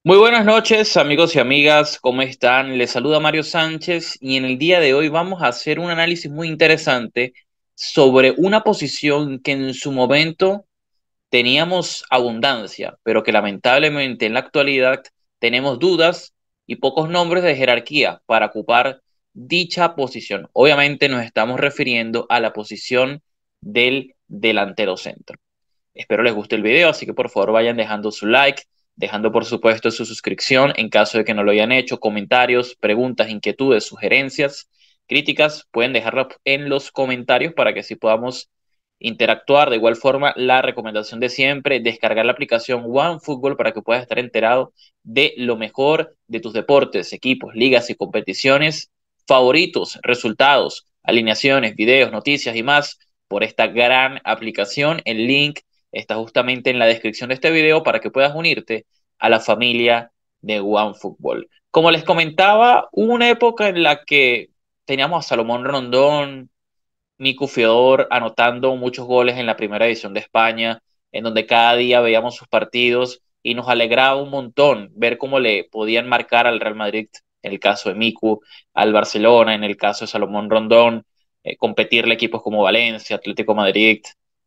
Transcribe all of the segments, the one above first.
Muy buenas noches, amigos y amigas, ¿cómo están? Les saluda Mario Sánchez y en el día de hoy vamos a hacer un análisis muy interesante sobre una posición que en su momento teníamos abundancia, pero que lamentablemente en la actualidad tenemos dudas y pocos nombres de jerarquía para ocupar dicha posición. Obviamente nos estamos refiriendo a la posición del delantero centro. Espero les guste el video, así que por favor vayan dejando su like, dejando por supuesto su suscripción en caso de que no lo hayan hecho, comentarios, preguntas, inquietudes, sugerencias, críticas, pueden dejarlas en los comentarios para que así podamos interactuar. De igual forma, la recomendación de siempre, descargar la aplicación OneFootball para que puedas estar enterado de lo mejor de tus deportes, equipos, ligas y competiciones favoritos, resultados, alineaciones, videos, noticias y más por esta gran aplicación. El link está justamente en la descripción de este video para que puedas unirte a la familia de OneFootball. Como les comentaba, hubo una época en la que teníamos a Salomón Rondón, Nico Fiodor anotando muchos goles en la primera edición de España, en donde cada día veíamos sus partidos y nos alegraba un montón ver cómo le podían marcar al Real Madrid, en el caso de Miku, al Barcelona, en el caso de Salomón Rondón, competirle equipos como Valencia, Atlético Madrid,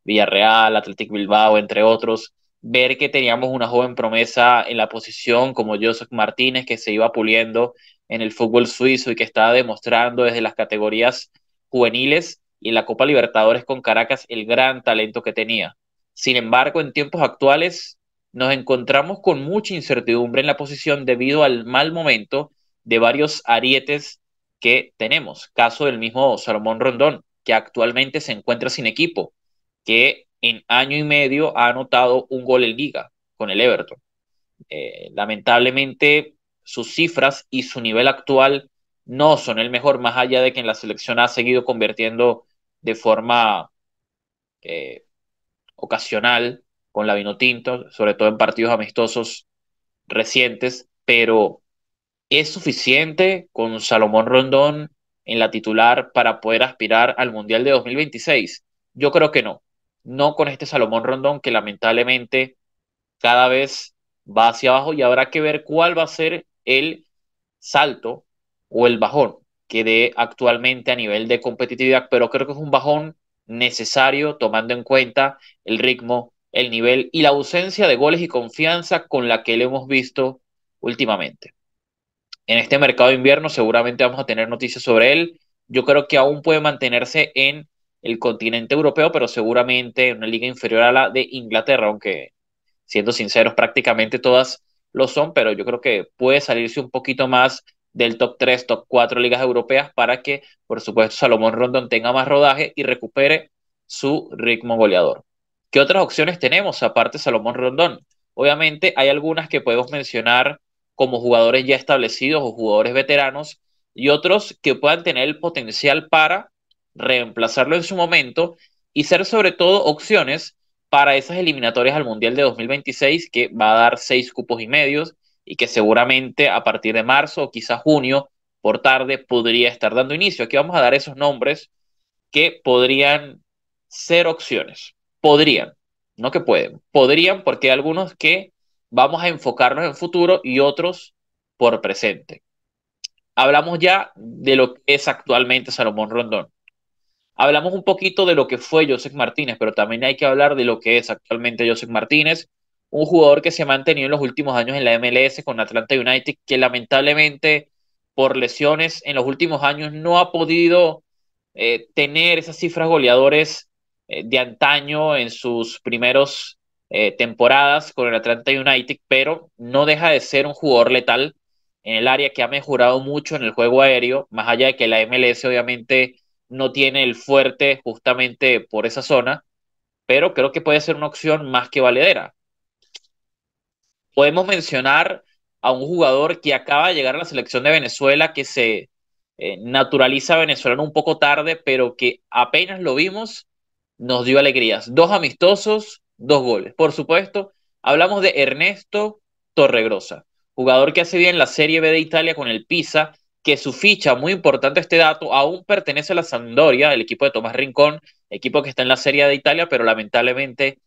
Villarreal, Athletic Bilbao, entre otros, ver que teníamos una joven promesa en la posición como Joseph Martínez que se iba puliendo en el fútbol suizo y que estaba demostrando desde las categorías juveniles y en la Copa Libertadores con Caracas el gran talento que tenía. Sin embargo, en tiempos actuales nos encontramos con mucha incertidumbre en la posición debido al mal momento de varios arietes que tenemos. Caso del mismo Salomón Rondón, que actualmente se encuentra sin equipo, que en año y medio ha anotado un gol en liga con el Everton. Lamentablemente, sus cifras y su nivel actual no son el mejor, más allá de que en la selección ha seguido convirtiendo de forma eh, ocasional con la Vinotinto, sobre todo en partidos amistosos recientes, pero ¿es suficiente con Salomón Rondón en la titular para poder aspirar al Mundial de 2026? Yo creo que no. No con este Salomón Rondón que lamentablemente cada vez va hacia abajo y habrá que ver cuál va a ser el salto o el bajón que dé actualmente a nivel de competitividad, pero creo que es un bajón necesario tomando en cuenta el ritmo, el nivel y la ausencia de goles y confianza con la que le hemos visto últimamente. En este mercado de invierno seguramente vamos a tener noticias sobre él. Yo creo que aún puede mantenerse en el continente europeo, pero seguramente en una liga inferior a la de Inglaterra, aunque siendo sinceros, prácticamente todas lo son, pero yo creo que puede salirse un poquito más del top 3, top 4 ligas europeas para que, por supuesto, Salomón Rondón tenga más rodaje y recupere su ritmo goleador. ¿Qué otras opciones tenemos aparte de Salomón Rondón? Obviamente hay algunas que podemos mencionar como jugadores ya establecidos o jugadores veteranos y otros que puedan tener el potencial para reemplazarlo en su momento y ser sobre todo opciones para esas eliminatorias al Mundial de 2026 que va a dar 6 cupos y medio y que seguramente a partir de marzo o quizás junio por tarde podría estar dando inicio. Aquí vamos a dar esos nombres que podrían ser opciones. Podrían, no que pueden. Podrían porque hay algunos que vamos a enfocarnos en futuro y otros por presente. Hablamos ya de lo que es actualmente Salomón Rondón. Hablamos un poquito de lo que fue Joseph Martínez, pero también hay que hablar de lo que es actualmente Joseph Martínez, un jugador que se ha mantenido en los últimos años en la MLS con Atlanta United, que lamentablemente por lesiones en los últimos años no ha podido tener esas cifras goleadores de antaño en sus primeros temporadas con el Atlanta United, pero no deja de ser un jugador letal en el área que ha mejorado mucho en el juego aéreo, más allá de que la MLS obviamente no tiene el fuerte justamente por esa zona, pero creo que puede ser una opción más que valedera. Podemos mencionar a un jugador que acaba de llegar a la selección de Venezuela, que se naturaliza venezolano un poco tarde, pero que apenas lo vimos, nos dio alegrías. 2 amistosos, 2 goles. Por supuesto, hablamos de Ernesto Torregrosa, jugador que hace bien la Serie B de Italia con el Pisa, que su ficha, muy importante este dato, aún pertenece a la Sampdoria, el equipo de Tomás Rincón, equipo que está en la Serie A de Italia, pero lamentablemente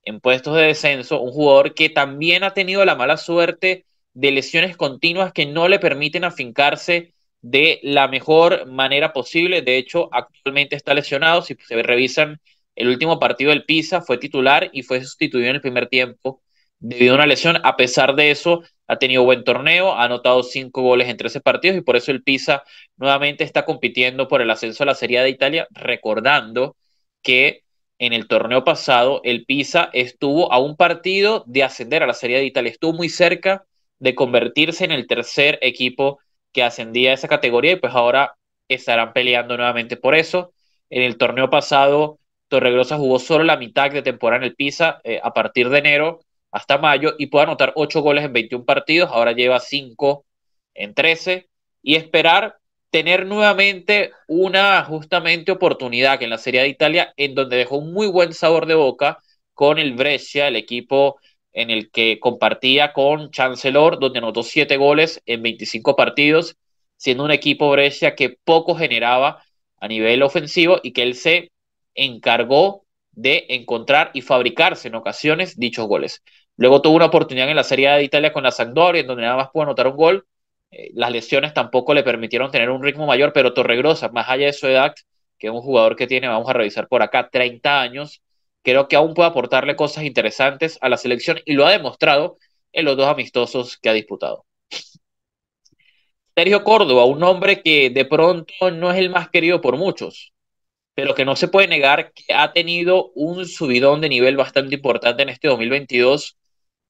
en puestos de descenso, un jugador que también ha tenido la mala suerte de lesiones continuas que no le permiten afincarse de la mejor manera posible. De hecho, actualmente está lesionado. Si se revisan el último partido del Pisa, fue titular y fue sustituido en el primer tiempo debido a una lesión. A pesar de eso, ha tenido buen torneo, ha anotado 5 goles en 13 partidos y por eso el Pisa nuevamente está compitiendo por el ascenso a la Serie A de Italia, recordando que en el torneo pasado el Pisa estuvo a un partido de ascender a la Serie A de Italia, estuvo muy cerca de convertirse en el tercer equipo que ascendía a esa categoría y pues ahora estarán peleando nuevamente por eso. En el torneo pasado, Torregrosa jugó solo la mitad de temporada en el Pisa a partir de enero hasta mayo y puede anotar 8 goles en 21 partidos, ahora lleva 5 en 13 y esperar tener nuevamente una justamente oportunidad que en la Serie A de Italia, en donde dejó un muy buen sabor de boca con el Brescia, el equipo en el que compartía con Chancellor, donde anotó 7 goles en 25 partidos, siendo un equipo Brescia que poco generaba a nivel ofensivo y que él se encargó de encontrar y fabricarse en ocasiones dichos goles. Luego tuvo una oportunidad en la Serie A de Italia con la Sampdoria, en donde nada más pudo anotar un gol. Las lesiones tampoco le permitieron tener un ritmo mayor, pero Torregrosa, más allá de su edad, que es un jugador que tiene, vamos a revisar por acá, 30 años, creo que aún puede aportarle cosas interesantes a la selección y lo ha demostrado en los 2 amistosos que ha disputado. Sergio Córdoba, un hombre que de pronto no es el más querido por muchos, pero que no se puede negar que ha tenido un subidón de nivel bastante importante en este 2022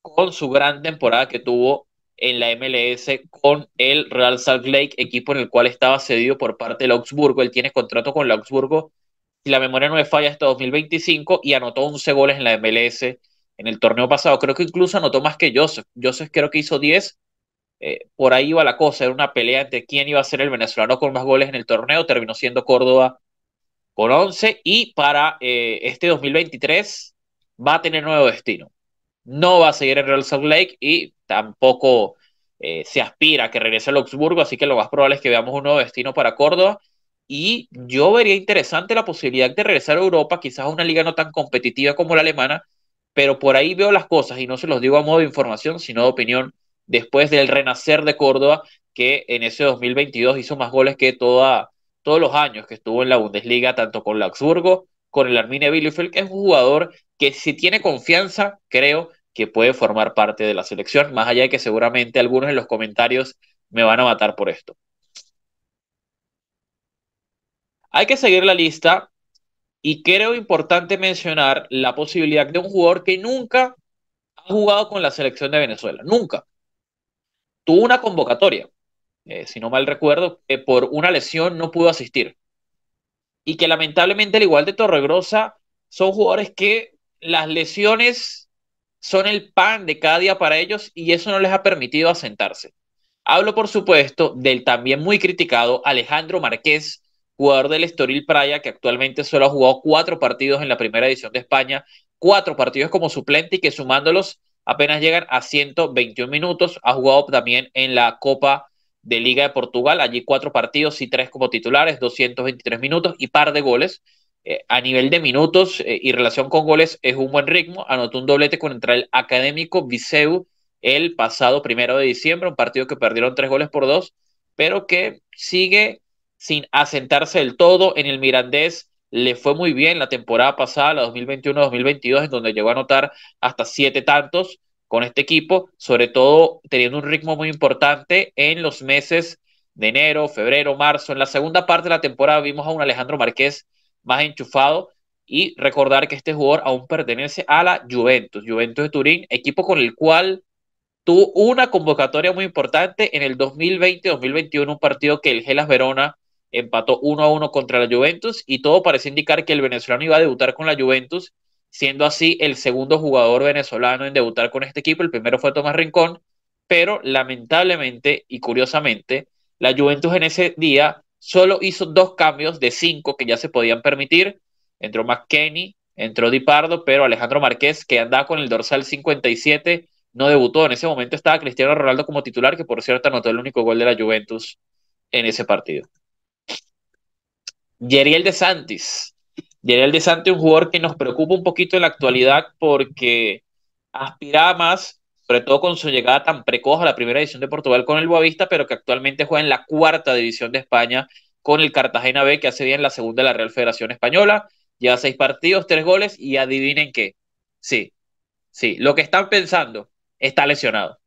con su gran temporada que tuvo en la MLS con el Real Salt Lake, equipo en el cual estaba cedido por parte del Augsburgo. Él tiene contrato con el Augsburgo, si la memoria no me falla, hasta 2025 y anotó 11 goles en la MLS en el torneo pasado. Creo que incluso anotó más que Joseph. Joseph creo que hizo 10. Por ahí iba la cosa, era una pelea entre quién iba a ser el venezolano con más goles en el torneo. Terminó siendo Córdoba con 11 y para este 2023 va a tener nuevo destino. No va a seguir en Real Salt Lake y tampoco se aspira a que regrese al Augsburgo, así que lo más probable es que veamos un nuevo destino para Córdoba. Y yo vería interesante la posibilidad de regresar a Europa, quizás a una liga no tan competitiva como la alemana, pero por ahí veo las cosas y no se los digo a modo de información, sino de opinión, después del renacer de Córdoba, que en ese 2022 hizo más goles que todos los años que estuvo en la Bundesliga, tanto con el Augsburgo, con el Arminia Bielefeld, que es un jugador que si tiene confianza, creo que puede formar parte de la selección, más allá de que seguramente algunos en los comentarios me van a matar por esto. Hay que seguir la lista y creo importante mencionar la posibilidad de un jugador que nunca ha jugado con la selección de Venezuela, nunca. Tuvo una convocatoria, si no mal recuerdo, que por una lesión no pudo asistir. Y que lamentablemente, al igual de Torregrosa, son jugadores que las lesiones son el pan de cada día para ellos y eso no les ha permitido asentarse. Hablo, por supuesto, del también muy criticado Alejandro Márquez, jugador del Estoril Praia, que actualmente solo ha jugado 4 partidos en la primera edición de España, 4 partidos como suplente y que sumándolos apenas llegan a 121 minutos. Ha jugado también en la Copa de Liga de Portugal, allí 4 partidos y 3 como titulares, 223 minutos y par de goles. A nivel de minutos y relación con goles es un buen ritmo. Anotó un doblete contra el Académico Viseu el pasado 1 de diciembre, un partido que perdieron 3 goles por 2, pero que sigue sin asentarse del todo. En el Mirandés le fue muy bien la temporada pasada, la 2021-2022, en donde llegó a anotar hasta 7 tantos con este equipo, sobre todo teniendo un ritmo muy importante en los meses de enero, febrero, marzo. En la segunda parte de la temporada vimos a un Alejandro Márquez más enchufado y recordar que este jugador aún pertenece a la Juventus, Juventus de Turín, equipo con el cual tuvo una convocatoria muy importante en el 2020-2021, un partido que el Hellas Verona empató 1-1 contra la Juventus y todo parece indicar que el venezolano iba a debutar con la Juventus, siendo así el segundo jugador venezolano en debutar con este equipo. El primero fue Tomás Rincón, pero lamentablemente y curiosamente, la Juventus en ese día solo hizo 2 cambios de 5 que ya se podían permitir. Entró McKennie, entró Di Pardo, pero Alejandro Márquez, que andaba con el dorsal 57, no debutó. En ese momento estaba Cristiano Ronaldo como titular, que por cierto anotó el único gol de la Juventus en ese partido. Yeriel de Santis. Yeriel de Santis, un jugador que nos preocupa un poquito en la actualidad porque aspiraba más sobre todo con su llegada tan precoz a la primera división de Portugal con el Boavista, pero que actualmente juega en la cuarta división de España con el Cartagena B, que hace bien la segunda de la Real Federación Española. Lleva 6 partidos, 3 goles y adivinen qué. Sí, sí, lo que están pensando, está lesionado.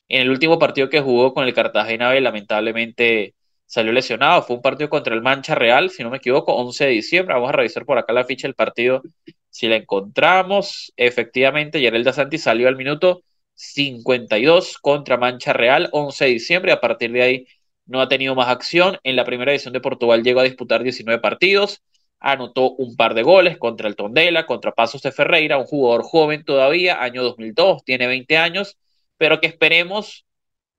En el último partido que jugó con el Cartagena B, lamentablemente salió lesionado. Fue un partido contra el Mancha Real, si no me equivoco, 11 de diciembre. Vamos a revisar por acá la ficha del partido si la encontramos. Efectivamente, Yerelda Santi salió al minuto 52 contra Mancha Real, 11 de diciembre. A partir de ahí no ha tenido más acción. En la primera edición de Portugal llegó a disputar 19 partidos. Anotó un par de goles contra el Tondela, contra Paços de Ferreira, un jugador joven todavía, año 2002, tiene 20 años, pero que esperemos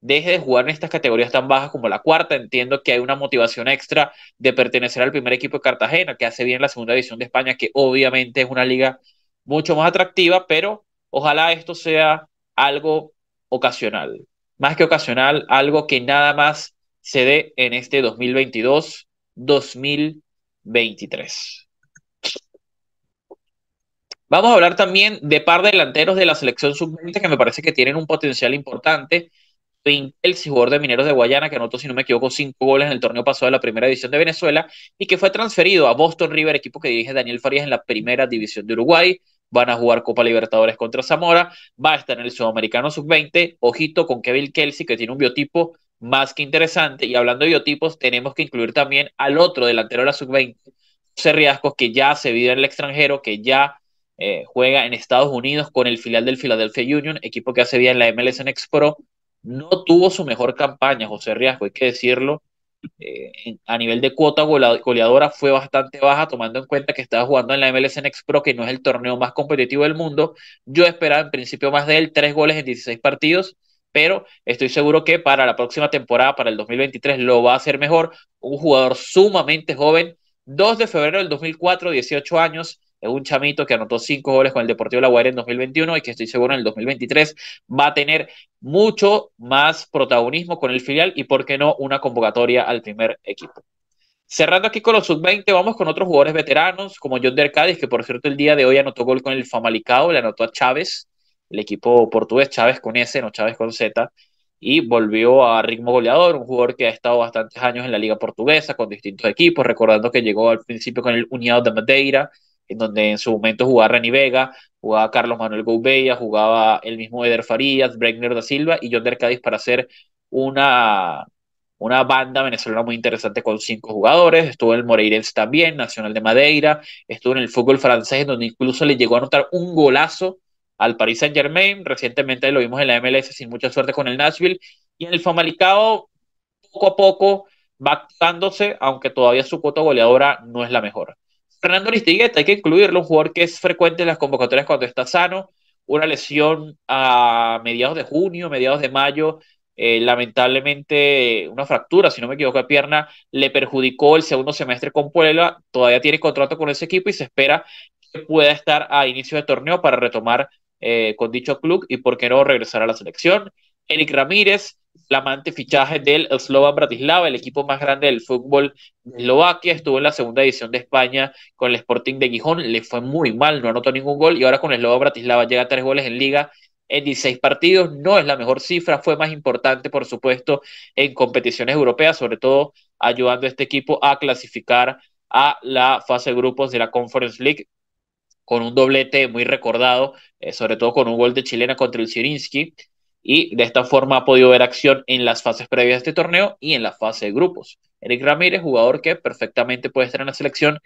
deje de jugar en estas categorías tan bajas como la cuarta. Entiendo que hay una motivación extra de pertenecer al primer equipo de Cartagena, que hace bien la segunda división de España, que obviamente es una liga mucho más atractiva, pero ojalá esto sea algo ocasional. Más que ocasional, algo que nada más se dé en este 2022-2023. Vamos a hablar también de par de delanteros de la selección sub-20 que me parece que tienen un potencial importante. El jugador de Mineros de Guayana, que anotó, si no me equivoco, 5 goles en el torneo pasado de la primera división de Venezuela y que fue transferido a Boston River, equipo que dirige Daniel Farías en la primera división de Uruguay. Van a jugar Copa Libertadores contra Zamora. Va a estar en el Sudamericano Sub-20. Ojito con Kevin Kelsey, que tiene un biotipo más que interesante. Y hablando de biotipos, tenemos que incluir también al otro delantero de la Sub-20, José Riascos, que ya se vive en el extranjero, que ya juega en Estados Unidos con el filial del Philadelphia Union, equipo que hace bien en la MLS Next Pro. No tuvo su mejor campaña, José Riasco, hay que decirlo. A nivel de cuota goleadora fue bastante baja, tomando en cuenta que estaba jugando en la MLS Next Pro, que no es el torneo más competitivo del mundo. Yo esperaba en principio más de él, 3 goles en 16 partidos, pero estoy seguro que para la próxima temporada, para el 2023, lo va a hacer mejor. Un jugador sumamente joven, 2 de febrero del 2004, 18 años, es un chamito que anotó 5 goles con el Deportivo La Guaira en 2021 y que estoy seguro en el 2023 va a tener mucho más protagonismo con el filial y, por qué no, una convocatoria al primer equipo. Cerrando aquí con los sub-20, vamos con otros jugadores veteranos, como Yonder Cádiz, que por cierto el día de hoy anotó gol con el Famalicão, le anotó a Chávez, el equipo portugués, Chávez con S, no Chávez con Z, y volvió a ritmo goleador, un jugador que ha estado bastantes años en la liga portuguesa con distintos equipos, recordando que llegó al principio con el União de Madeira, en donde en su momento jugaba Reni Vega, jugaba Carlos Manuel Gouveia, jugaba el mismo Eder Farías, Brenner da Silva y Yonder Cádiz para hacer una, una banda venezolana muy interesante con 5 jugadores. Estuvo en el Moreirense también, Nacional de Madeira, estuvo en el fútbol francés, donde incluso le llegó a anotar un golazo al Paris Saint-Germain. Recientemente lo vimos en la MLS sin mucha suerte con el Nashville. Y en el Famalicão, poco a poco, va activándose, aunque todavía su cuota goleadora no es la mejor. Fernando Aristigueta, hay que incluirlo, un jugador que es frecuente en las convocatorias cuando está sano. Una lesión a mediados de junio, mediados de mayo, lamentablemente una fractura, si no me equivoco, de pierna, le perjudicó el segundo semestre con Puebla. Todavía tiene contrato con ese equipo y se espera que pueda estar a inicio de torneo para retomar con dicho club y, por qué no, regresar a la selección. Eric Ramírez, flamante fichaje del Slovan Bratislava, el equipo más grande del fútbol de Eslovaquia. Estuvo en la segunda división de España con el Sporting de Gijón, le fue muy mal, no anotó ningún gol y ahora con el Slovan Bratislava llega a 3 goles en liga en 16 partidos. No es la mejor cifra, fue más importante, por supuesto, en competiciones europeas, sobre todo ayudando a este equipo a clasificar a la fase de grupos de la Conference League con un doblete muy recordado, sobre todo con un gol de chilena contra el Zielinski, y de esta forma ha podido ver acción en las fases previas de este torneo y en la fase de grupos. Eric Ramírez, jugador que perfectamente puede estar en la selección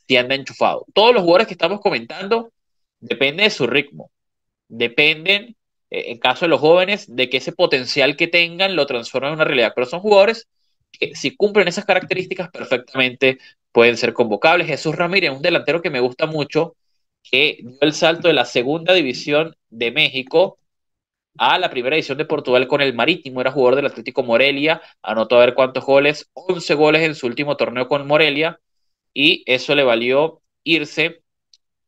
si anda enchufado. Todos los jugadores que estamos comentando depende de su ritmo, dependen, en caso de los jóvenes, de que ese potencial que tengan lo transformen en una realidad, pero son jugadores que si cumplen esas características perfectamente pueden ser convocables. Jesús Ramírez, un delantero que me gusta mucho, que dio el salto de la segunda división de México a la primera división de Portugal con el Marítimo. Era jugador del Atlético Morelia, anotó a ver cuántos goles, 11 goles en su último torneo con Morelia, y eso le valió irse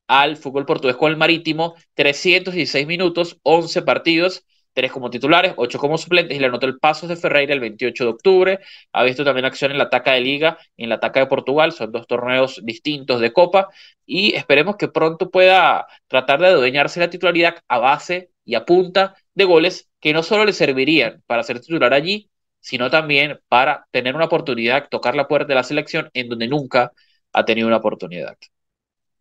al fútbol portugués con el Marítimo, 316 minutos, 11 partidos, 3 como titulares, 8 como suplentes, y le anotó el Paços de Ferreira el 28 de octubre. Ha visto también acción en la Taca de Liga y en la Taca de Portugal, son 2 torneos distintos de Copa, y esperemos que pronto pueda tratar de adueñarse la titularidad a base y a punta de goles que no solo le servirían para ser titular allí, sino también para tener una oportunidad, tocar la puerta de la selección en donde nunca ha tenido una oportunidad.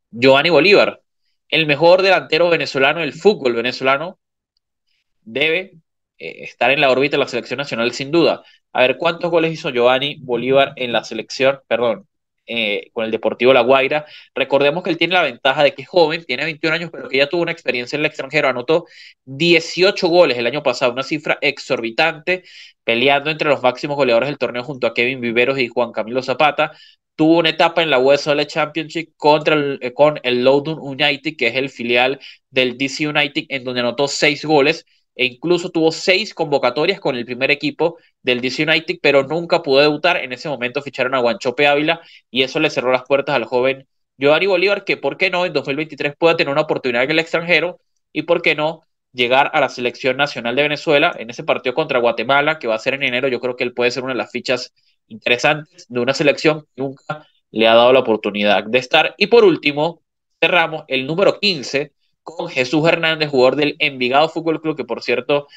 Giovanni Bolívar, el mejor delantero venezolano del fútbol venezolano, debe estar en la órbita de la selección nacional sin duda. A ver, ¿cuántos goles hizo Giovanni Bolívar en la selección, perdón, con el Deportivo La Guaira? Recordemos que él tiene la ventaja de que es joven, tiene 21 años, pero que ya tuvo una experiencia en el extranjero. Anotó 18 goles el año pasado, una cifra exorbitante, peleando entre los máximos goleadores del torneo junto a Kevin Viveros y Juan Camilo Zapata. Tuvo una etapa en la USL Championship con el Loudoun United, que es el filial del DC United, en donde anotó 6 goles e incluso tuvo 6 convocatorias con el primer equipo del DC United, pero nunca pudo debutar. En ese momento ficharon a Guanchope Ávila y eso le cerró las puertas al joven Giovanni Bolívar, que por qué no en 2023 pueda tener una oportunidad en el extranjero y por qué no llegar a la selección nacional de Venezuela en ese partido contra Guatemala, que va a ser en enero. Yo creo que él puede ser una de las fichas interesantes de una selección que nunca le ha dado la oportunidad de estar. Y por último, cerramos el número 15 con Jesús Hernández, jugador del Envigado Fútbol Club, que por cierto,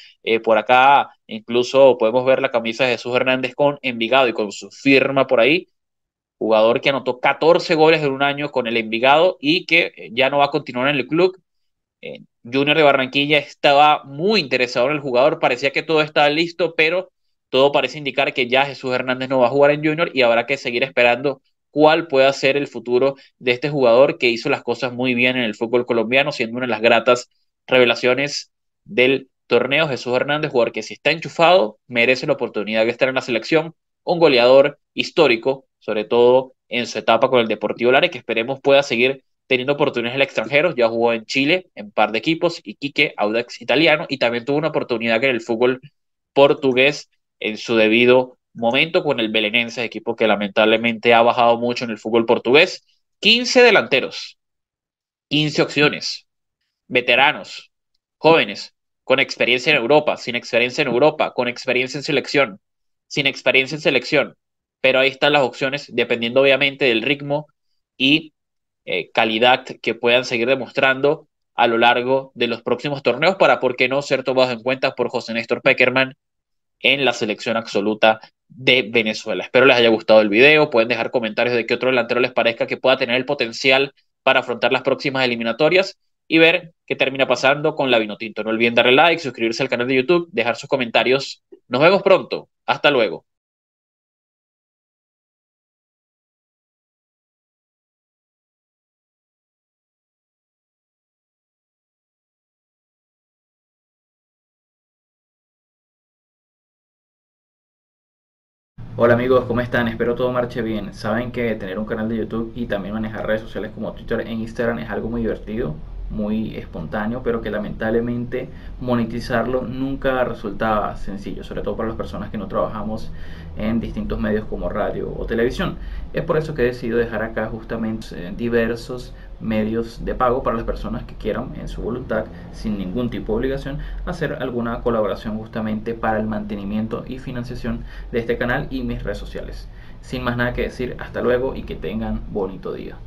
por acá incluso podemos ver la camisa de Jesús Hernández con Envigado y con su firma por ahí, jugador que anotó 14 goles en un año con el Envigado y que ya no va a continuar en el club. Junior de Barranquilla estaba muy interesado en el jugador, parecía que todo estaba listo, pero todo parece indicar que ya Jesús Hernández no va a jugar en Junior y habrá que seguir esperando cuál pueda ser el futuro de este jugador que hizo las cosas muy bien en el fútbol colombiano, siendo una de las gratas revelaciones del torneo. Jesús Hernández, jugador que si está enchufado, merece la oportunidad de estar en la selección, un goleador histórico, sobre todo en su etapa con el Deportivo Lara, que esperemos pueda seguir teniendo oportunidades en el extranjero. Ya jugó en Chile en un par de equipos, Iquique, Audax Italiano, y también tuvo una oportunidad en el fútbol portugués en su debido momento con el Belenenses, equipo que lamentablemente ha bajado mucho en el fútbol portugués. 15 delanteros, 15 opciones, veteranos, jóvenes, con experiencia en Europa, sin experiencia en Europa, con experiencia en selección, sin experiencia en selección. Pero ahí están las opciones, dependiendo obviamente del ritmo y calidad que puedan seguir demostrando a lo largo de los próximos torneos para, por qué no, ser tomados en cuenta por José Néstor Peckerman en la selección absoluta de Venezuela. Espero les haya gustado el video. Pueden dejar comentarios de qué otro delantero les parezca que pueda tener el potencial para afrontar las próximas eliminatorias y ver qué termina pasando con la Vinotinto. No olviden darle like, suscribirse al canal de YouTube, dejar sus comentarios. Nos vemos pronto. Hasta luego. Hola amigos, ¿cómo están? Espero todo marche bien. Saben que tener un canal de YouTube y también manejar redes sociales como Twitter e Instagram es algo muy divertido, muy espontáneo, pero que lamentablemente monetizarlo nunca resulta sencillo, sobre todo para las personas que no trabajamos en distintos medios como radio o televisión. Es por eso que he decidido dejar acá justamente diversos medios de pago para las personas que quieran en su voluntad, sin ningún tipo de obligación, hacer alguna colaboración justamente para el mantenimiento y financiación de este canal y mis redes sociales. Sin más nada que decir, hasta luego y que tengan bonito día.